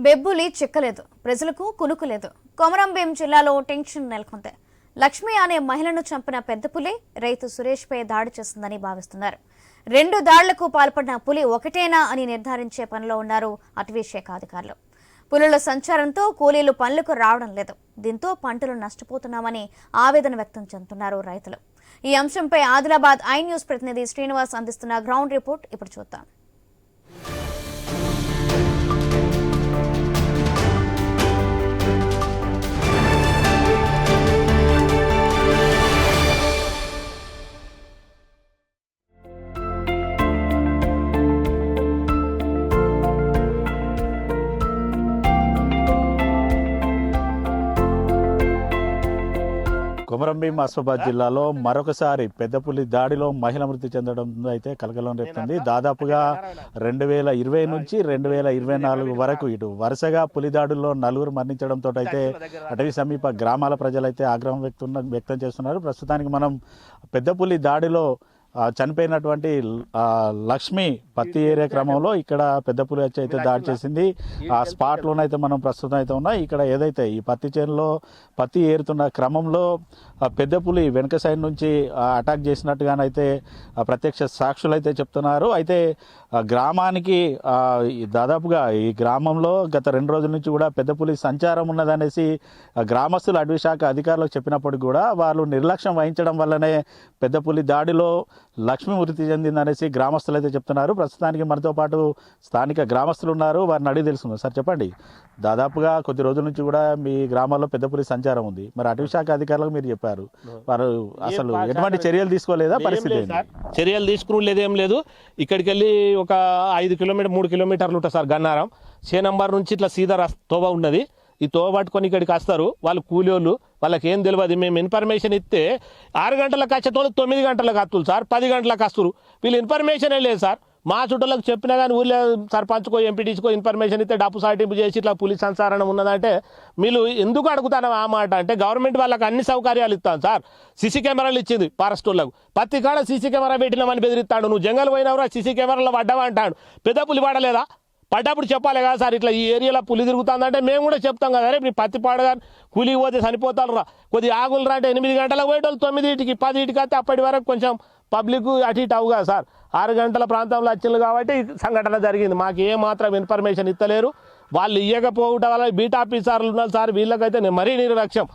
బెబ్బులి చిక్కలేదు, ప్రజలకు కునుకులేదు. కొమరంభీం జిల్లాలో టెన్షన్ నెలకొంది. లక్ష్మి అనే మహిళను చంపిన పెద్ద పులి రైతు సురేష్ పై దాడి చేసిందని భావిస్తున్నారు. 2 దాడులకు పాల్పడిన పులి ఒకటేనా అని నిర్ధారించే పనిలో ఉన్నారు అటవీ శాఖ అధికారులు. పులుల సంచారంతో కూలీలు పనులకు రావడం లేదు. దీంతో పంటలు నష్టపోతున్నామని ఆవేదన వ్యక్తం చేస్తున్నారు రైతులు. ఈ అంశంపై ఆదిలాబాద్ ఐ న్యూస్ ప్రతినిధి శ్రీనివాస్ అందిస్తున్న గ్రౌండ్ రిపోర్ట్ ఇప్పుడు చూద్దాం. కొమరంభీం ఆసిఫాబాద్ జిల్లాలో మరొకసారి పెద్ద పులి దాడిలో మహిళ మృతి చెందడం అయితే కలకలం రేపుతుంది. దాదాపుగా 2020 నుంచి 2024 వరకు ఇటు వరుసగా పులి దాడుల్లో 4 మరణించడంతో అయితే అటవీ సమీప గ్రామాల ప్రజలైతే ఆగ్రహం వ్యక్తం చేస్తున్నారు. ప్రస్తుతానికి మనం పెద్ద పులి దాడిలో చనిపోయినటువంటి లక్ష్మి పత్తి ఏరే క్రమంలో ఇక్కడ పెద్ద పులి వచ్చి అయితే దాడి చేసింది. ఆ స్పాట్లోనైతే మనం ప్రస్తుతం అయితే ఉన్నాం. ఇక్కడ ఏదైతే ఈ పత్తి చేనులో పత్తి ఏరుతున్న క్రమంలో పెద్ద పులి వెనక సైడ్ నుంచి అటాక్ చేసినట్టుగానైతే ప్రత్యక్ష సాక్షులు అయితే చెప్తున్నారు. అయితే గ్రామానికి దాదాపుగా ఈ గ్రామంలో గత 2 రోజుల నుంచి కూడా పెద్ద పులి సంచారం ఉన్నదనేసి గ్రామస్తులు అటవీ శాఖ అధికారులకు చెప్పినప్పటికీ కూడా వాళ్ళు నిర్లక్ష్యం వహించడం వల్లనే పెద్ద పులి దాడిలో లక్ష్మి మృతి చెందిందనేసి గ్రామస్తులు అయితే చెప్తున్నారు. ప్రస్తుతానికి మనతో పాటు స్థానిక గ్రామస్తులు ఉన్నారు, వారిని అడిగి తెలుసుకుందాం. సార్ చెప్పండి, దాదాపుగా కొద్ది రోజుల నుంచి కూడా మీ గ్రామాల్లో పెద్ద పులి సంచారం ఉంది. మరి అటవీ శాఖ అధికారులకు మీరు చెప్పారు, వారు అసలు ఎటువంటి చర్యలు తీసుకోలేదా? పరిస్థితి చర్యలు తీసుకునేదేం లేదు. ఇక్కడికి వెళ్ళి ఒక 5 కిలోమీటర్ 3 కిలోమీటర్లు ఉంటుంది సార్. గన్నారం నంబర్ నుంచి ఇట్లా సీదా తోవ ఉన్నది. ఈ తోవ పట్టుకొని ఇక్కడికి వస్తారు వాళ్ళు కూలీళ్ళు. వాళ్ళకి ఏం తెలియదు. మేము ఇన్ఫర్మేషన్ ఇస్తే 6 గంటలకు వచ్చేటోళ్ళు 9 గంటలకు వస్తున్నారు సార్, 10 గంటలకు వస్తారు. వీళ్ళు ఇన్ఫర్మేషన్ లేదు సార్. మా చుట్టూలకు చెప్పినా కానీ ఊళ్ళో సర్పంచ్కో ఎంపీటీస్కో ఇన్ఫర్మేషన్ ఇస్తే డప్పు సాటింపు చేసి ఇట్లా పులి సంచారణం ఉన్నదంటే మీరు ఎందుకు అడుగుతాను ఆ మాట అంటే గవర్నమెంట్ వాళ్ళకి అన్ని సౌకర్యాలు ఇస్తాను సార్. సీసీ కెమెరాలు ఇచ్చింది ఫారెస్ట్ వాళ్ళకు. పత్తి కాడ సీసీ కెమెరా పెట్టినామని బెదిరిస్తాడు. నువ్వు జంగల్ పోయినవరా సీసీ కెమెరాలో పడ్డావా అంటాడు. పెద్ద పులి పడలేదా? పడ్డప్పుడు చెప్పాలి కదా సార్, ఇట్లా ఈ ఏరియాలో పులి తిరుగుతుందంటే మేము కూడా చెప్తాం కదా. రే మీ పత్తి పాడగా కూలికి పోతే చనిపోతారు రా, కొద్దిగా ఆగులు రా అంటే 8 గంటలకు పోయేటోళ్ళు 9కి 10కి వస్తే అప్పటి వరకు కొంచెం పబ్లిక్ అటు ఇటు అవు కదా సార్. 6 గంటల ప్రాంతంలో వచ్చింది కాబట్టి సంఘటన జరిగింది. మాకు ఏమాత్రం ఇన్ఫర్మేషన్ ఇస్తలేరు. వాళ్ళు ఇవ్వకపోవటం వల్ల బీట్ ఆఫీసర్లు ఉన్నారు సార్. వీళ్ళకైతే మరీ నిర్లక్ష్యం.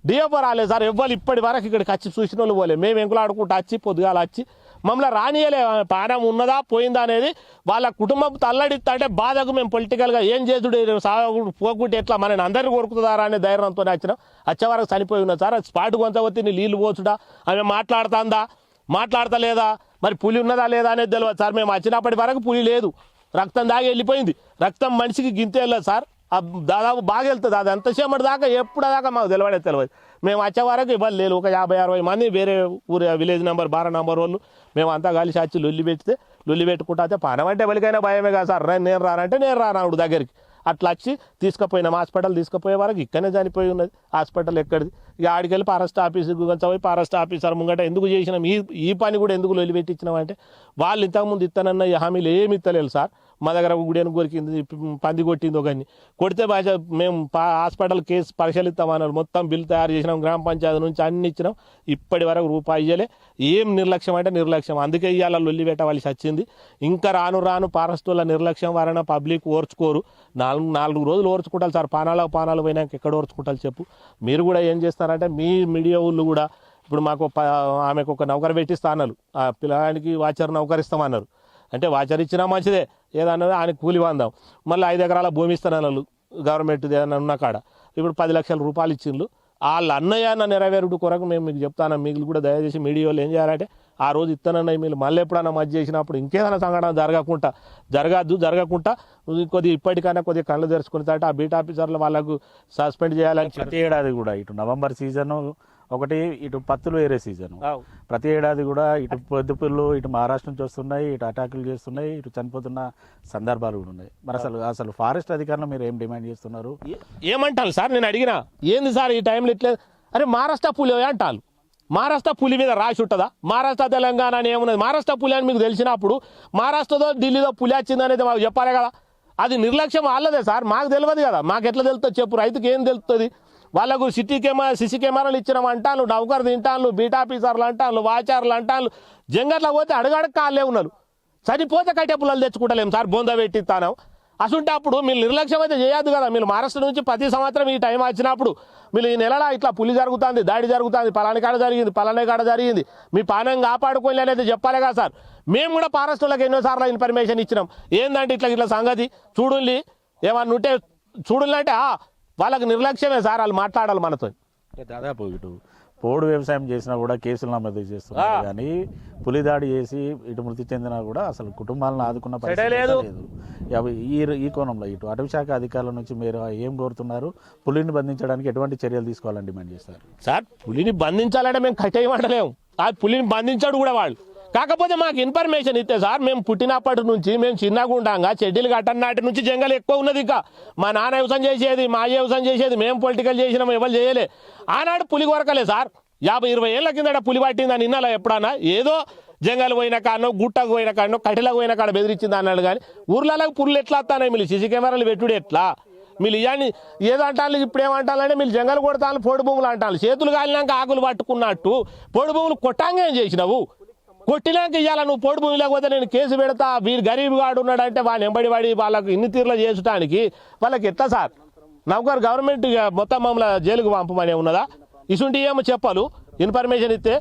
డిఎఫ్ఓ రాలేదు సార్. ఎవ్వరు ఇప్పటి వరకు ఇక్కడికి వచ్చి చూసిన వాళ్ళు పోలే. మేము ఎంకులాడుకుంటూ వచ్చి పొద్దుగాల వచ్చి మమ్మల్ని రానియలే. ప్రాణం ఉన్నదా పోయిందా అనేది వాళ్ళ కుటుంబం తల్లడిస్తా అంటే బాధకు మేము పొలిటికల్గా ఏం చేసుడు పోకుంటే ఎట్లా మనని అందరినీ కోరుకుతుందారా అనే ధైర్యంతో వచ్చినాం. వచ్చే వరకు చనిపోయి ఉన్నా సార్. స్పాట్ కొంత వచ్చి నీళ్ళు పోచుడా, ఆమె మాట్లాడుతుందా మాట్లాడతలేదా, మరి పులి ఉన్నదా లేదా అనేది తెలియదు సార్. మేము వచ్చినప్పటి వరకు పులి లేదు. రక్తం దాగి వెళ్ళిపోయింది. రక్తం మనిషికి గింతే వెళ్ళదు సార్. దాదాపు బాగా వెళ్తుంది. అది ఎంతసేపటి దాకా ఎప్పుడు దాకా మాకు తెలియదు. మేము వచ్చే వరకు ఇవ్వాలి లేదు. ఒక 50-60 మంది వేరే ఊరు విలేజ్ నెంబర్ 12 నెంబర్ వాళ్ళు మేము అంతా కలిసి వచ్చి లొల్లి పెట్టుకుంటా అయితే పానం అంటే ఎవరికైనా భయమే కదా సార్. నేను రానంటే నేను రానాడు దగ్గరికి అట్లా వచ్చి తీసుకుపోయినాం. హాస్పిటల్ తీసుకుపోయే వరకు ఇక్కడనే చనిపోయి ఉన్నది. హాస్పిటల్ ఎక్కడిది ఇక ఆడికెళ్ళి ఫారెస్ట్ ఆఫీసుకు పోయి ఫారెస్ట్ ఆఫీసర్ ముంగట ఎందుకు చేసినాం ఈ పని కూడా ఎందుకు లొల్లి పెట్టించినాం అంటే వాళ్ళు ఇంతకుముందు ఇస్తానన్న హామీలు ఏమి ఇస్తలేదు సార్. మా దగ్గర గుడేను కొరికింది, పంది కొట్టింది ఒకరిని కొడితే మేము హాస్పిటల్ కేసు పరిశీలిస్తామన్నారు. మొత్తం బిల్లు తయారు చేసినాం. గ్రామ పంచాయతీ నుంచి అన్ని ఇచ్చినాం. ఇప్పటి వరకు రూపాయి ఇయ్యలే. ఏం నిర్లక్ష్యం అంటే నిర్లక్ష్యం. అందుకే ఇవాళ లొల్లి పెట్టవలసి వచ్చింది. ఇంకా రాను ఫారెస్ట్ వాళ్ళ నిర్లక్ష్యం వలన పబ్లిక్ ఓర్చుకోరు. 4 రోజులు ఓర్చుకుంటారు సార్. పానాలు పోయినాక ఎక్కడ ఓర్చుకుంటారు చెప్పు. మీరు కూడా ఏం చేస్తారంటే మీ మీడియా వాళ్ళు కూడా ఇప్పుడు మాకు ఆమెకు ఒక నౌకరు పెట్టిస్తా అన్నారు. ఆ పిల్లగానికి వాచర్ నౌకరిస్తామన్నారు. అంటే వాచర్ ఇచ్చినా మంచిదే, ఏదన్నది ఆయనకు కూలి వందాం. మళ్ళీ 5 ఎకరాల భూమి ఇస్తానన్నారు గవర్నమెంట్ ఏదన్నా ఉన్న కాడ. ఇప్పుడు 10 లక్షల రూపాయలు ఇచ్చిండ్రు. వాళ్ళ అన్నయ్య నెరవేరుడు కొరకు మేము మీకు చెప్తాను. మీకు కూడా దయచేసి మీడియా వాళ్ళు ఏం చేయాలంటే ఆ రోజు ఇస్తానన్నయ్య మీరు మళ్ళీ ఎప్పుడన్నా మధ్య చేసినప్పుడు ఇంకేదైనా సంఘటన జరగకుండా కొద్దిగా ఇప్పటికైనా కొద్దిగా కళ్ళు తెరుచుకుని తాట ఆ బీట్ ఆఫీసర్లు వాళ్ళకు సస్పెండ్ చేయాలని. ప్రతి ఏడాది కూడా ఇటు నవంబర్ సీజన్ ఒకటి, ఇటు పత్తులు వేరే సీజన్. ప్రతి ఏడాది కూడా ఇటు పొద్దుపుళ్ళు ఇటు మహారాష్ట్ర నుంచి వస్తున్నాయి, ఇటు అటాకులు చేస్తున్నాయి, ఇటు చనిపోతున్న సందర్భాలు కూడా ఉన్నాయి. మరి అసలు ఫారెస్ట్ అధికారులు మీరు ఏం డిమాండ్ చేస్తున్నారు? ఏమంటారు సార్? నేను అడిగినా ఏంది సార్ ఈ టైంలో ఇట్లే? అరే మహారాష్ట్ర పులి అంటారు. మహారాష్ట్ర పులి మీద రాసి ఉంటుందా? మహారాష్ట్ర తెలంగాణ అని ఏమున్నది? మహారాష్ట్ర పులి అని మీకు తెలిసినప్పుడు మహారాష్ట్రతో ఢిల్లీలో పులి వచ్చింది అనేది మాకు చెప్పాలి కదా. అది నిర్లక్ష్యం వాళ్ళదే సార్, మాకు తెలియదు కదా. మాకు ఎట్లా తెలుస్తుంది చెప్పు, రైతుకి ఏం తెలుస్తుంది? వాళ్ళకు సిసి కెమెరాలు ఇచ్చినాం అంటాను, నౌకర్ తింటాను, బీటా ఆఫీసర్లు అంటాను, వాచార్లు అంటాను. జంగట్లో పోతే అడుగడక కాళ్ళే ఉన్నారు. చనిపోతే కట్టె పుల్లలు తెచ్చుకుంటలేము సార్, బొంద పెట్టిస్తాను. అసలు అప్పుడు మీరు నిర్లక్ష్యం అయితే చేయొద్దు కదా. మీరు మహారాష్ట్ర నుంచి ప్రతి సంవత్సరం ఈ టైం వచ్చినప్పుడు మీరు ఈ నెలలో ఇట్లా పులి జరుగుతుంది, దాడి జరుగుతుంది, పలాని కాడ జరిగింది, పలాని కాడ జరిగింది, మీ పానం కాపాడుకోవాలి అనేది చెప్పాలి కదా సార్. మేము కూడా ఫారెస్టులకు ఎన్నోసార్లు ఇన్ఫర్మేషన్ ఇచ్చినాం. ఏంటంటే ఇట్లా సంగతి చూడుల్లి, ఏమన్నా ఉంటే చూడుల్లి అంటే వాళ్ళకి నిర్లక్ష్యమే సార్, వాళ్ళు మాట్లాడాలి మనతో. అంటే దాదాపు ఇటు పోడు వ్యవసాయం చేసినా కూడా కేసులు నమోదు చేస్తున్నారు, కానీ పులి దాడి చేసి ఇటు మృతి చెందినా కూడా అసలు కుటుంబాలను ఆదుకున్న పరిస్థితి లేదు. ఈ కోణంలో ఇటు అటవీ శాఖ అధికారుల నుంచి మీరు ఏం కోరుతున్నారు? పులిని బంధించడానికి ఎటువంటి చర్యలు తీసుకోవాలని డిమాండ్ చేస్తారు? సార్ పులిని బంధించాలంటే మేము కట్టేయమంటలేము, ఆ పులిని బంధించాడు కూడా వాళ్ళు. కాకపోతే మాకు ఇన్ఫర్మేషన్ ఇస్తే సార్, మేము పుట్టినప్పటి నుంచి మేము చిన్నగా ఉండంగా చెడ్డీలు కట్టనాటి నుంచి జంగల్ ఎక్కువ ఉన్నది. ఇంకా మా నాన్న వ్యవసాయం చేసేది, మా అయ్య వ్యవసాయం చేసేది, మేము పొలిటికల్ చేసినాం, ఎవరు చేయలే. ఆనాడు పులి కొరకలే సార్. 50-20 ఏళ్ల కిందట పులి పట్టిందని నిన్నలా ఎప్పుడన్నా ఏదో జంగల్ పోయిన కాడనో, గుట్టకు పోయిన కాడనో, కట్టెలకు పోయిన కాడ బెదిరించింది అన్నాడు. కానీ ఊర్లలో పుల్లు ఎట్లా వస్తానే మీరు సీసీ కెమెరాలు పెట్టుడు ఎట్లా? మీరు ఇవన్నీ ఏదో అంటారు, ఇప్పుడు ఏమంటారంటే మీరు జంగల్ కొడతాను, పొడి భూములు అంటారు. చేతులు కాలినాక ఆకులు పట్టుకున్నట్టు పొడి భూములు కొట్టాంగా ఏం చేసినావు? కొట్టినాక ఇవ్వాల నువ్వు పొడి భూమి లేకపోతే నేను కేసు పెడతా, వీడు గరీబ్ గాడు ఉన్నాడంటే వాళ్ళు ఎంబడి వాళ్ళకు ఇన్ని తీర్లు చేసుటానికి వాళ్ళకి ఎట్లా సార్? నౌకర్ గవర్నమెంట్ మొత్తం మమ్మల్ని జైలుకు పంపమనే ఉన్నదా? ఇసుంటి ఏమో చెప్పాలి. ఇన్ఫర్మేషన్ ఇస్తే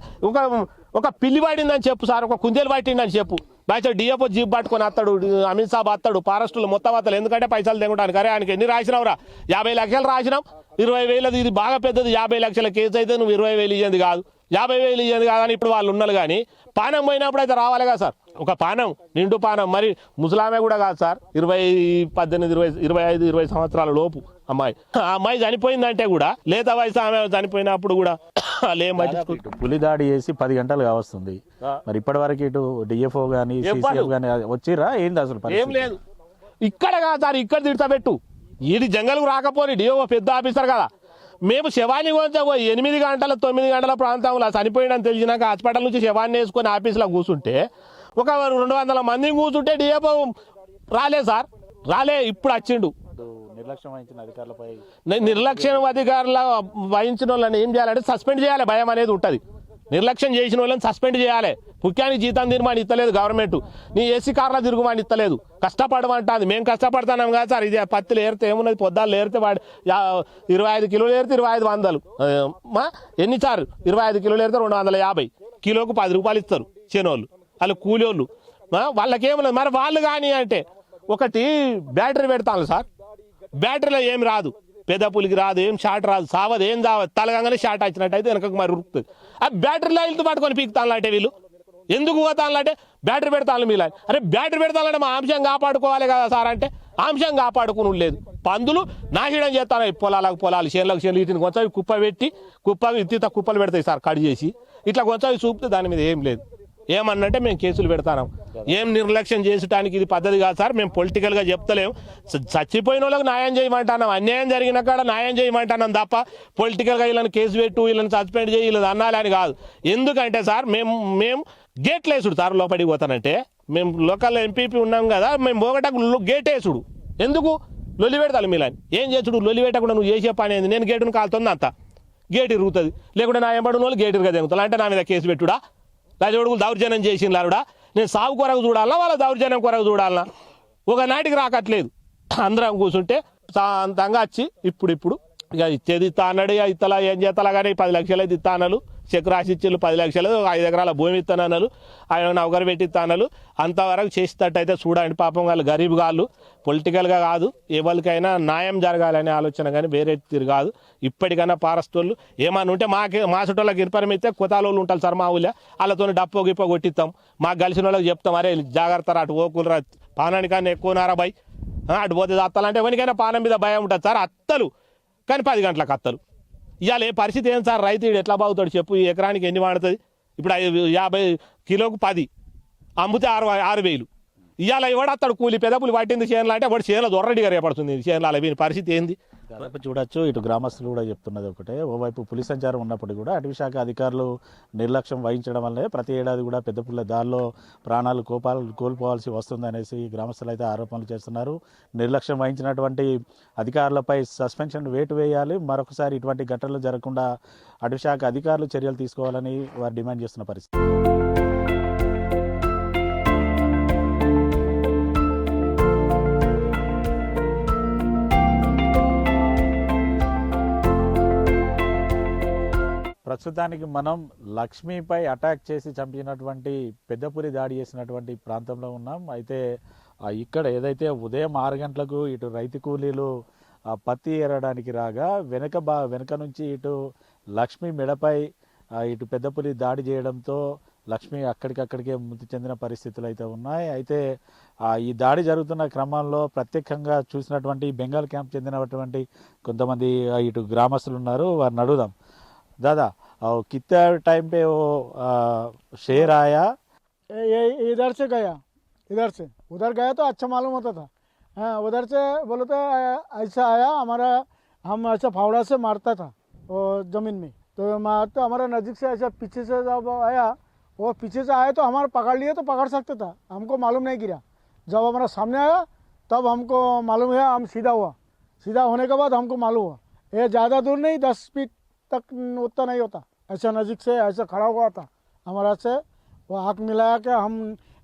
ఒక పిల్లి పడిందని చెప్పు సార్, ఒక కుందేలు పట్టిందని చెప్పు. బాగా డిఎఫ్ఓ జీప్ పట్టుకొని వస్తాడు, అమిత్ షా వస్తాడు, ఫారెస్టులు మొత్తం వస్తాడు. ఎందుకంటే పైసలు తెగడానికి. అరే ఆయనకి ఎన్ని రాసినావురా? 50 లక్షలు రాసినాం, 20,000. ఇది బాగా పెద్దది, 50 లక్షల కేసు అయితే నువ్వు 20,000 ఇయ్యేది కాదు, 50,000 ఇయ్యేది కాదని ఇప్పుడు వాళ్ళు ఉన్నారు. కానీ పానం పోయినప్పుడు అయితే రావాలి కదా సార్, ఒక పానం, నిండు పానం. మరి ముసలామే కూడా కాదు సార్, 25-20 సంవత్సరాల లోపు అమ్మాయి. ఆ అమ్మాయి చనిపోయిందంటే కూడా లేత వయసు ఆమె చనిపోయినప్పుడు కూడా పులి దాడి చేసి 10 గంటలు కావస్తుంది. మరి ఇప్పటి వరకు ఇటు డిఎఫ్ఓ గానీ సిసిఎఫ్ గానీ వచ్చిరా? ఏంది అసలు? ఏం లేదు ఇక్కడ కాదు సార్, ఇక్కడ తిడతాబెట్టు. ఇది జంగల్కు రాకపోని డిఓ పెద్ద ఆఫీసర్ కదా. మేము శవాన్ని కొంచెం 8 గంటల 9 గంటల ప్రాంతంలో చనిపోయిందని తెలిసినాక హాస్పిటల్ నుంచి శవాన్ని వేసుకొని ఆఫీసులో కూర్చుంటే ఒక 200 మందిని కూర్చుంటే డిఎఫ్ఓ రాలే సార్, రాలే. ఇప్పుడు వచ్చిండు. నిర్లక్ష్యం వహించిన అధికారులపై నిర్లక్ష్యం అధికారుల వహించిన వాళ్ళని ఏం చేయాలంటే సస్పెండ్ చేయాలి. భయం అనేది ఉంటుంది. నిర్లక్ష్యం చేసిన వాళ్ళని సస్పెండ్ చేయాలి. ముఖ్యానికి జీతం తిరుమని ఇస్తలేదు గవర్నమెంట్, నీ ఏసీ కార్లో తిరుగుమని ఇస్తలేదు. కష్టపడమంటుంది. మేము కష్టపడుతున్నాం కదా సార్. ఇది పత్తులు ఏరితే ఏమున్నది, పొద్దాలు ఏరితే వాడు 25 కిలోలు ఏరితే 2500. ఎన్ని సార్? 25 కిలోలు ఏరితే 250, కిలోకు 10 రూపాయలు ఇస్తారు చేనోళ్ళు, వాళ్ళు కూలోళ్ళు. వాళ్ళకేమున్నది మరి? వాళ్ళు కానీ అంటే ఒకటి బ్యాటరీ పెడతాను సార్, బ్యాటరీలో ఏం రాదు, పెద్ద పులికి రాదు, ఏం షాట్ రాదు, సావదు, ఏం సావదు. తలగానే షాట్ వచ్చినట్టు అయితే వెనకకు మరి ఉరుకుతుంది. ఆ బ్యాటరీలో ఇల్లు పట్టుకొని పీకుతాను అంటే వీళ్ళు ఎందుకు పోతానంటే బ్యాటరీ పెడతాను మీలా. అరే బ్యాటరీ పెడతానంటే మా అంశం కాపాడుకోవాలి కదా సార్ అంటే అంశం కాపాడుకుని లేదు. పందులు నాశనం చేస్తాను పొలాలకు చేనులకు వీటిని కొంచెం కుప్ప పెట్టి ఇంత కుప్పలు పెడతాయి సార్ కడి చేసి. ఇట్లా కొంచెం చూపితే దాని మీద ఏం లేదు. ఏమన్నంటే మేము కేసులు పెడతాం. ఏం నిర్లక్ష్యం చేసడానికి ఇది పద్ధతి కాదు సార్. మేము పొలిటికల్గా చెప్తలేము. చచ్చిపోయిన వాళ్ళకి న్యాయం చేయమంటున్నాం, అన్యాయం జరిగిన కాడ న్యాయం చేయమంటున్నాం తప్ప పొలిటికల్గా వీళ్ళని కేసు పెట్టు, వీళ్ళని సస్పెండ్ చేయి, వీళ్ళని అన్నాలని కాదు. ఎందుకంటే సార్ మేము గేట్లు వేసుడు సార్. లోపలికి పోతానంటే మేము లోకల్ ఎంపీపీ ఉన్నాం కదా, మేము పోగటకు గేట్ వేసుడు. ఎందుకు లొల్లి పెడతాను మీలని? ఏం చేసుడు? లొల్లి పెట్టకుండా నువ్వు చేసే పని ఏంది? నేను గేటును కాలుతుంది అంత గేట్ ఇరుగుతుంది, లేకుంటే నా ఎంబడిన వాళ్ళు గేట్ ఇరుగా తెగుతాను అంటే నా మీద కేసు పెట్టుడా? రాజోడుగులు దౌర్జన్యం చేసిండ్లారుడా? నేను సాగు కొరకు చూడాలన్నా వాళ్ళ దౌర్జన్యం కొరకు చూడాలన్నా? ఒక నాటికి రాకట్లేదు. అందరం కూర్చుంటే శాంతంగా వచ్చి ఇప్పుడు ఇక ఇచ్చేది ఇస్తా అన్నాడు. ఇక ఇత్తలా ఏం చేస్తా కానీ 10 లక్షలు అయితే ఇస్తా అన్నాడు. చెక్ రాసి ఇచ్చిళ్ళు 10 లక్షలు, 5 ఎకరాల భూమి ఇస్తానన్నారు, ఆయన నౌకరు పెట్టి ఇస్తానన్నారు. అంతవరకు చేసేటట్టయితే చూడండి. పాపం వాళ్ళు గరీబ్ గాళ్ళు, పొలిటికల్గా కాదు, ఎవరికైనా న్యాయం జరగాలనే ఆలోచన కానీ వేరే తీరు కాదు. ఇప్పటికైనా పారస్తోళ్ళు ఏమన్నా ఉంటే మా చుట్టూళ్ళకి ఇన్ఫర్మేషన్ ఇస్తే కొత్తాలోళ్ళు ఉంటారు సార్ మా ఊళ్ళో, వాళ్ళతో డప్పో గిప్పో కొట్టిస్తాం. మాకు కలిసిన వాళ్ళకి చెప్తాం, అరే జాగ్రత్త రా, అటు ఓకులరా, పానానికన్నా ఎక్కువనారా భయ్, అటు పోతే అత్తలంటే ఎవరికైనా పానం మీద భయం ఉంటుంది సార్. అత్తలు కానీ 10 గంటలకు అత్తలు. ఇవాళ ఏ పరిస్థితి ఏం సార్? రైతు ఎట్లా బాగుతాడు చెప్పు? ఈ ఎకరానికి ఎన్ని వాడుతుంది? ఇప్పుడు 50 కిలోకు 10 అమ్మితే 6,000. ఇవాళ ఎవడత్తాడు కూలి పెద్ద పులి పట్టింది చేనులు అంటే వాడు చేనులో దొర్రడిగా రేపడుతుంది చేనులో అలా వీని పరిస్థితి ఏంది. దాదాపు చూడొచ్చు ఇటు గ్రామస్తులు కూడా చెప్తున్నది ఒకటే, ఓవైపు పులి సంచారం ఉన్నప్పుడు కూడా అటవీ శాఖ అధికారులు నిర్లక్ష్యం వహించడం వల్లే ప్రతి ఏడాది కూడా పెద్ద పుల్ల దారిలో ప్రాణాలు కోల్పోవాల్సి వస్తుందనేసి గ్రామస్తులు అయితే ఆరోపణలు చేస్తున్నారు. నిర్లక్ష్యం వహించినటువంటి అధికారులపై సస్పెన్షన్ వేటు వేయాలి, మరొకసారి ఇటువంటి ఘటనలు జరగకుండా అటవీ శాఖ అధికారులు చర్యలు తీసుకోవాలని వారు డిమాండ్ చేస్తున్న పరిస్థితి. ప్రస్తుతానికి మనం లక్ష్మిపై అటాక్ చేసి చంపినటువంటి పెద్దపులి దాడి చేసినటువంటి ప్రాంతంలో ఉన్నాం. అయితే ఇక్కడ ఏదైతే ఉదయం 6 గంటలకు ఇటు రైతు కూలీలు పత్తి ఏరడానికి రాగా వెనక నుంచి ఇటు లక్ష్మి మెడపై ఇటు పెద్దపులి దాడి చేయడంతో లక్ష్మి అక్కడికక్కడికే మృతి చెందిన పరిస్థితులు అయితే ఉన్నాయి. అయితే ఈ దాడి జరుగుతున్న క్రమంలో ప్రత్యేకంగా చూసినటువంటి బెంగాల్ క్యాంప్ చెందినటువంటి కొంతమంది ఇటు గ్రామస్తులు ఉన్నారు, వారిని అడుగుదాం. दादा कितना टाइम पे वो शेर आया? ये इधर से गया, इधर से उधर गया तो अच्छा मालूम होता था। हाँ, उधर से बोले तो ऐसा आया, हमारा हम ऐसा फावड़ा से मारता था वो ज़मीन में, तो मारता हमारा नज़दीक से ऐसा पीछे से जब आया, वो पीछे से आया तो हमारा पकड़ लिया तो पकड़ सकता था, हमको मालूम नहीं गिरा। जब हमारा सामने आया तब हमको मालूम है, हम सीधा हुआ, सीधा होने के बाद हमको मालूम हुआ ये ज़्यादा दूर नहीं 10 फीट तक उतना नहीं होता, ऐसा नज़दीक से ऐसा खड़ा हुआ था हमारा से, वो आँख मिलाया कि हम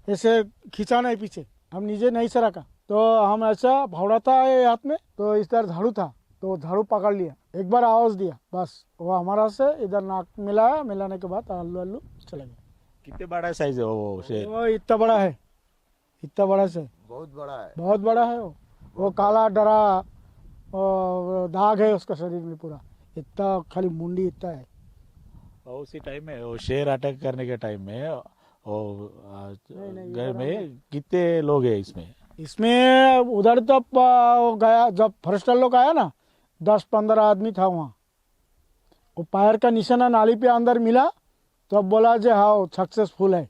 ऐसे खींचा नहीं पीछे, हम नीचे नहीं से रखा, तो हम ऐसा फावड़ा था ये हाथ में, तो इस तरह झाड़ू था तो झाड़ू पकड़ लिया, एक बार आवाज़ दिया बस, वो हमारा से इधर नाक मिलाया, मिलाने के बाद आलू आलू चला गया। कितने बड़ा साइज है वो शेर? वो इतना बड़ा है, इतना बड़ा से बहुत बड़ा है, बहुत बड़ा है वो काला डरा दाग है उसका शरीर में पूरा, इतना खाली मुंडी इतना है। और उसी टाइम में वो शेर अटैक करने के टाइम में वो घर में कितने लोग हैं इसमें? इसमें उधर तब गया जब फॉरेस्टर लोग आया ना 10-15 आदमी था वहाँ, वो पैर का निशाना नाली पे अंदर मिला तो अब बोला जो हाँ सक्सेसफुल है,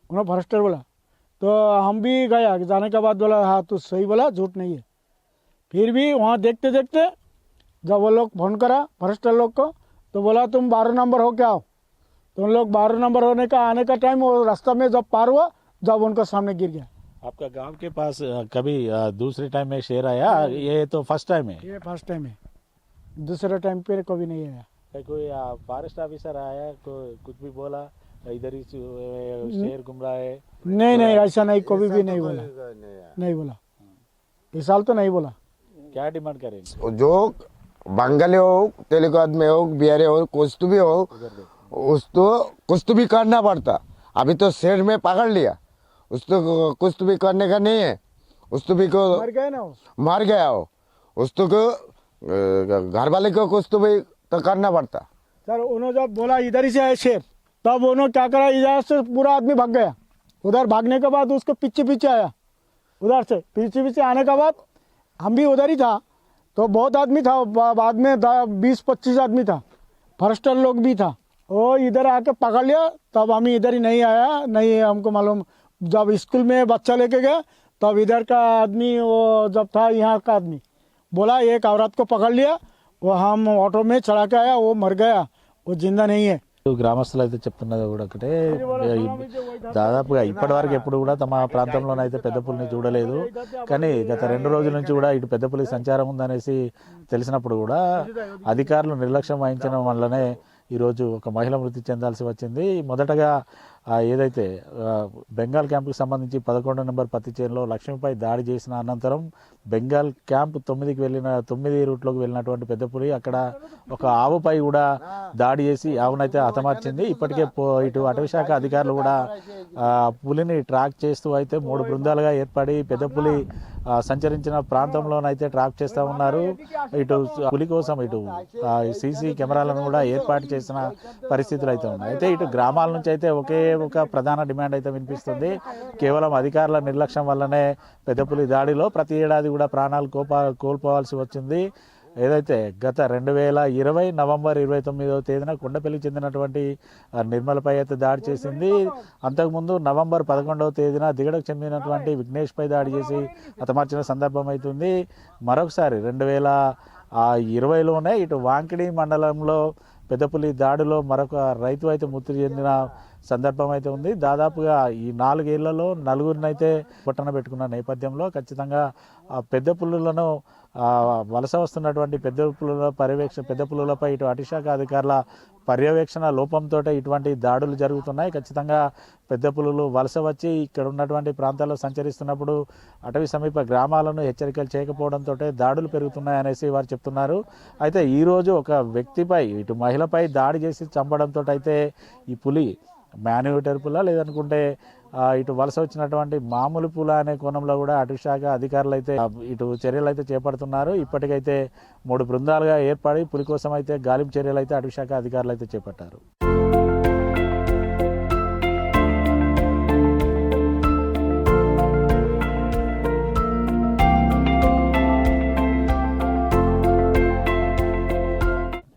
उन्होंने फॉरेस्टर बोला, तो हम भी गया, जाने के बाद बोला हाँ तू सही बोला, झूठ नहीं है। फिर भी वहाँ देखते देखते जब वो लोग फोन करा फॉरेस्टर लोग को तो बोला तुम 12 नंबर हो क्या आओ, तो उन लोग 12 नंबर होने का आने का टाइम वो रास्ता में जब पार हुआ जब उनका सामने गिर गया। आपका गांव के पास कभी दूसरे टाइम में शेर आया? ये तो फर्स्ट टाइम है। ये फर्स्ट टाइम है, दूसरे टाइम पे कभी नहीं आया। कोई फॉरेस्ट ऑफिसर आया कुछ भी बोला इधर ही शेर घूम रहा है? नहीं नहीं ऐसा नहीं, कभी भी नहीं बोला, नहीं बोला, इस साल तो नहीं बोला। क्या डिमांड करेंगे? जो बंगाली हो, तेलुगु आदमी हो, बिहारी हो, कुछ भी हो, उसको कुछ भी करना पड़ता। अभी तो शेर में पकड़ लिया, उसको कुछ भी करने का नहीं है, उसको भी को मर गए ना, मार गया हो, उसको घर वाले को कुछ भी तो करना पड़ता। सर उन्होंने जब बोला इधर ही से है शेर, तब उन्होंने क्या करा, इधर से पूरा आदमी भाग गया, उधर भागने के बाद उसको पीछे पीछे आया, उधर से पीछे पीछे आने के बाद हम भी उधर ही था, तो बहुत आदमी था, बाद में 20-25 आदमी था, फॉरेस्टर लोग भी था, वो इधर आके पकड़ लिया, तब हम इधर ही नहीं आया, नहीं हमको मालूम। जब स्कूल में बच्चा लेके गया तब इधर का आदमी वो जब था यहाँ का आदमी बोला एक औरत को पकड़ लिया, वो हम ऑटो में चढ़ा के आया, वो मर गया, वो जिंदा नहीं है। గ్రామస్తులు అయితే చెప్తున్నది కూడా ఒకటే, దాదాపుగా ఇప్పటి వరకు ఎప్పుడు కూడా తమ ప్రాంతంలోనైతే పెద్ద పులిని చూడలేదు, కానీ గత 2 రోజుల నుంచి కూడా ఇటు పెద్ద పులి సంచారం ఉందనేసి తెలిసినప్పుడు కూడా అధికారులు నిర్లక్ష్యం వహించడం వల్లనే ఈరోజు ఒక మహిళ మృతి చెందాల్సి వచ్చింది. మొదటగా ఏదైతే బెంగాల్ క్యాంపుకి సంబంధించి 11 నెంబర్ పత్తి చేనులో లక్ష్మిపై దాడి చేసిన అనంతరం బెంగాల్ క్యాంప్ 9 రూట్లోకి వెళ్ళినటువంటి పెద్ద పులి అక్కడ ఒక ఆవుపై కూడా దాడి చేసి ఆవునైతే హతమార్చింది. ఇప్పటికే ఇటు అటవీ శాఖ అధికారులు కూడా పులిని ట్రాక్ చేస్తూ అయితే 3 బృందాలుగా ఏర్పడి పెద్ద పులి సంచరించిన ప్రాంతంలోనైతే ట్రాక్ చేస్తూ ఉన్నారు. ఇటు పులి కోసం ఇటు సీసీ కెమెరాలను కూడా ఏర్పాటు చేసిన పరిస్థితులు అయితే ఉన్నాయి. అయితే ఇటు గ్రామాల నుంచి అయితే ఒకే ఒక ప్రధాన డిమాండ్ అయితే వినిపిస్తుంది. కేవలం అధికారుల నిర్లక్ష్యం వల్లనే పెద్దపులి దాడిలో ప్రతి ఏడాది కూడా ప్రాణాలు కోల్పోవాల్సి వచ్చింది. ఏదైతే గత 2020 నవంబర్ 29వ తేదీన కొండపల్లికి చెందినటువంటి నిర్మల్పై అయితే దాడి చేసింది. అంతకుముందు నవంబర్ 11వ తేదీన దిగడకు చెందినటువంటి విఘ్నేష్పై దాడి చేసి హతమార్చిన సందర్భం అవుతుంది. మరొకసారి 2020లోనే ఇటు వాంకిడి మండలంలో పెద్దపులి దాడిలో మరొక రైతు అయితే మృతి చెందిన సందర్భం అయితే ఉంది. దాదాపుగా ఈ 4 ఏళ్లలో నలుగురిని అయితే పొట్టన పెట్టుకున్న నేపథ్యంలో ఖచ్చితంగా పెద్ద పులులను వలస వస్తున్నటువంటి పెద్ద పులులపై ఇటు అటవీశాఖ అధికారుల పర్యవేక్షణ లోపంతో ఇటువంటి దాడులు జరుగుతున్నాయి. ఖచ్చితంగా పెద్ద పులులు వలస వచ్చి ఇక్కడ ఉన్నటువంటి ప్రాంతాల్లో సంచరిస్తున్నప్పుడు అటవీ సమీప గ్రామాలను హెచ్చరికలు చేయకపోవడంతో దాడులు పెరుగుతున్నాయనేసి వారు చెప్తున్నారు. అయితే ఈరోజు ఒక వ్యక్తిపై ఇటు మహిళపై దాడి చేసి చంపడంతో అయితే ఈ పులి మాన్యువేటర్ పుల లేదనుకుంటే ఇటు వలస వచ్చినటువంటి మామూలు పుల అనే కోణంలో కూడా అటవీశాఖ అధికారులు అయితే ఇటు చర్యలు అయితే చేపడుతున్నారు. ఇప్పటికైతే 3 బృందాలుగా ఏర్పడి పులి కోసం అయితే గాలింపు చర్యలు అయితే అటవీశాఖ అధికారులు అయితే చేపట్టారు.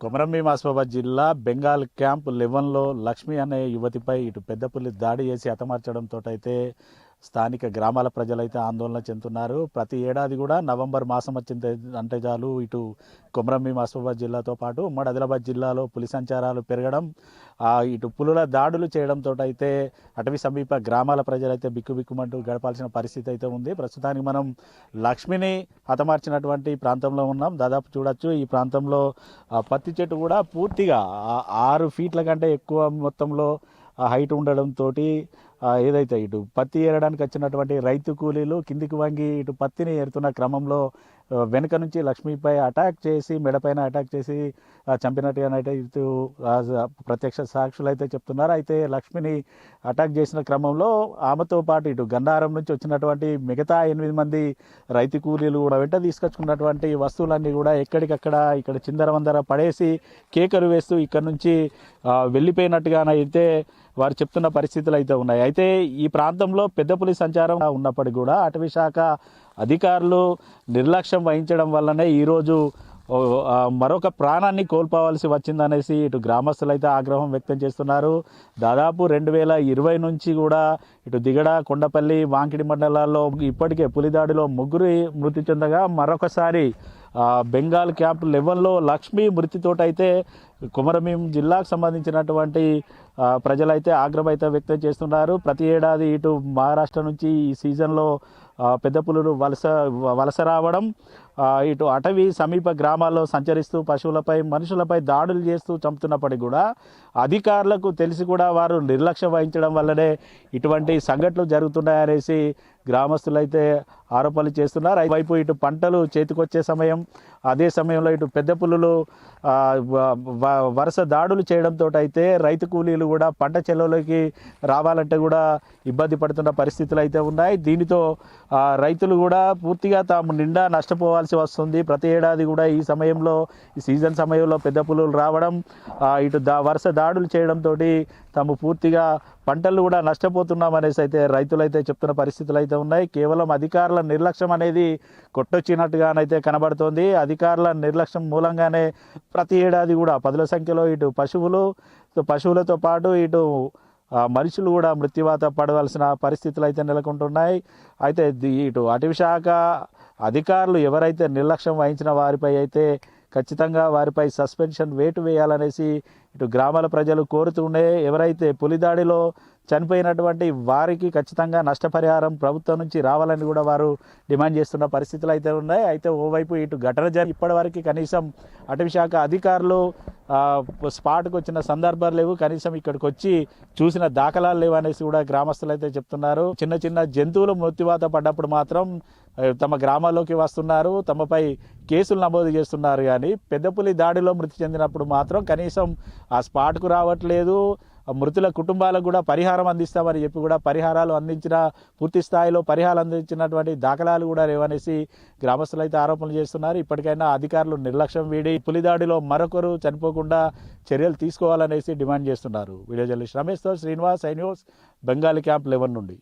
కొమరంభీం ఆసిఫాబాద్ జిల్లా బెంగాల్ క్యాంప్ 11లో లక్ష్మి అనే యువతిపై ఇటు పెద్దపులి దాడి చేసి హతమార్చడంతో అయితే స్థానిక గ్రామాల ప్రజలైతే ఆందోళన చెందుతున్నారు. ప్రతి ఏడాది కూడా నవంబర్ మాసం వచ్చింది అంటే చాలు ఇటు కొమరంభీం ఆసిఫాబాద్ జిల్లాతో పాటు ఉమ్మడి ఆదిలాబాద్ జిల్లాలో పులి సంచారాలు పెరగడం, ఇటు పులుల దాడులు చేయడంతో అయితే అటవీ సమీప గ్రామాల ప్రజలైతే బిక్కుబిక్కుమంటూ గడపాల్సిన పరిస్థితి అయితే ఉంది. ప్రస్తుతానికి మనం లక్ష్మిని హతమార్చినటువంటి ప్రాంతంలో ఉన్నాం. దాదాపు చూడొచ్చు ఈ ప్రాంతంలో పత్తి చెట్టు కూడా పూర్తిగా 6 ఫీట్ల కంటే ఎక్కువ మొత్తంలో హైట్ ఉండడంతో ఏదైతే ఇటు పత్తి ఏరడానికి వచ్చినటువంటి రైతు కూలీలు కిందికి వంగి ఇటు పత్తిని ఏరుతున్న క్రమంలో వెనుక నుంచి లక్ష్మిపై అటాక్ చేసి మెడపైన అటాక్ చేసి చంపినట్టుగానైతే ఇటు ప్రత్యక్ష సాక్షులు అయితే చెప్తున్నారు. అయితే లక్ష్మిని అటాక్ చేసిన క్రమంలో ఆమెతో పాటు ఇటు గన్నారం నుంచి వచ్చినటువంటి మిగతా 8 మంది రైతు కూలీలు కూడా వెంట తీసుకొచ్చుకున్నటువంటి వస్తువులన్నీ కూడా ఎక్కడికక్కడ ఇక్కడ చిందరవందర పడేసి కేకలు వేస్తూ ఇక్కడ నుంచి వెళ్ళిపోయినట్టుగానైతే వారు చెప్తున్న పరిస్థితులు అయితే ఉన్నాయి. అయితే ఈ ప్రాంతంలో పెద్ద పులి సంచారం ఉన్నప్పటికీ కూడా అటవీశాఖ అధికారులు నిర్లక్ష్యం వహించడం వల్లనే ఈరోజు మరొక ప్రాణాన్ని కోల్పోవాల్సి వచ్చిందనేసి ఇటు గ్రామస్తులు అయితే ఆగ్రహం వ్యక్తం చేస్తున్నారు. దాదాపు 2020 నుంచి కూడా ఇటు దిగడ, కొండపల్లి, వాంకిడి మండలాల్లో ఇప్పటికే పులిదాడిలో 3 మృతి చెందగా మరొకసారి బెంగాల్ క్యాంప్ 11లో లక్ష్మి మృతితోటైతే కొమరంభీం జిల్లాకు సంబంధించినటువంటి ప్రజలైతే ఆగ్రహం అయితే వ్యక్తం చేస్తున్నారు. ప్రతి ఏడాది ఇటు మహారాష్ట్ర నుంచి ఈ సీజన్లో పెద్ద పులులు వలస రావడం, ఇటు అటవీ సమీప గ్రామాల్లో సంచరిస్తూ పశువులపై మనుషులపై దాడులు చేస్తూ చంపుతున్నప్పటికీ కూడా అధికారులకు తెలిసి కూడా వారు నిర్లక్ష్యం వహించడం వల్లనే ఇటువంటి సంఘటనలు జరుగుతున్నాయనేసి గ్రామస్తులైతే ఆరోపణలు చేస్తున్నారు. వైపు ఇటు పంటలు చేతికొచ్చే సమయం, అదే సమయంలో ఇటు పెద్ద పులులు వరుస దాడులు చేయడంతో అయితే రైతు కూలీలు కూడా పంట చెలవులోకి రావాలంటే కూడా ఇబ్బంది పడుతున్న పరిస్థితులు అయితే ఉన్నాయి. దీనితో రైతులు కూడా పూర్తిగా తాము నిండా నష్టపోవాల్సి వస్తుంది. ప్రతి ఏడాది కూడా ఈ సమయంలో ఈ సీజన్ సమయంలో పెద్ద పులులు రావడం, ఇటు వరుస దాడులు చేయడంతో తాము పూర్తిగా పంటలు కూడా నష్టపోతున్నామనేసి అయితే రైతులైతే చెప్తున్న పరిస్థితులు అయితే ఉన్నాయి. కేవలం అధికారుల నిర్లక్ష్యం అనేది కొట్టొచ్చినట్టుగానైతే కనబడుతోంది. అధికారుల నిర్లక్ష్యం మూలంగానే ప్రతి ఏడాది కూడా 10ల సంఖ్యలో ఇటు పశువులతో పాటు ఇటు మనుషులు కూడా మృత్యువాత పడవలసిన పరిస్థితులు అయితే నెలకొంటున్నాయి. అయితే ఇటు అటవీశాఖ అధికారులు ఎవరైతే నిర్లక్ష్యం వహించిన వారిపై అయితే ఖచ్చితంగా వారిపై సస్పెన్షన్ వేటు వేయాలనేసి ఇటు గ్రామాల ప్రజలు కోరుతూనే ఎవరైతే పులిదాడిలో చనిపోయినటువంటి వారికి ఖచ్చితంగా నష్టపరిహారం ప్రభుత్వం నుంచి రావాలని కూడా వారు డిమాండ్ చేస్తున్న పరిస్థితులు అయితే ఉన్నాయి. అయితే ఓవైపు ఇటు ఘటన జరిగి ఇప్పటివరకు కనీసం అటవీశాఖ అధికారులు స్పాట్కి వచ్చిన సందర్భాలు లేవు, కనీసం ఇక్కడికి వచ్చి చూసిన దాఖలాలు లేవు అనేసి కూడా గ్రామస్తులు అయితే చెప్తున్నారు. చిన్న చిన్న జంతువులు మృత్యువాత పడ్డప్పుడు మాత్రం తమ గ్రామాల్లోకి వస్తున్నారు, తమపై కేసులు నమోదు చేస్తున్నారు. కానీ పెద్ద పులి దాడిలో మృతి చెందినప్పుడు మాత్రం కనీసం ఆ స్పాట్కు రావట్లేదు. మృతుల కుటుంబాలకు కూడా పరిహారం అందిస్తామని చెప్పి కూడా పరిహారాలు అందించిన పూర్తి స్థాయిలో పరిహారం అందించినటువంటి దాఖలాలు కూడా లేవనేసి గ్రామస్తులు అయితే ఆరోపణలు చేస్తున్నారు. ఇప్పటికైనా అధికారులు నిర్లక్ష్యం వీడి పులిదాడిలో మరొకరు చనిపోకుండా చర్యలు తీసుకోవాలనేసి డిమాండ్ చేస్తున్నారు. వీడియో జర్నలిస్ట్ రమేష్తో Srinivas, I News, Bengali camp 11 నుండి.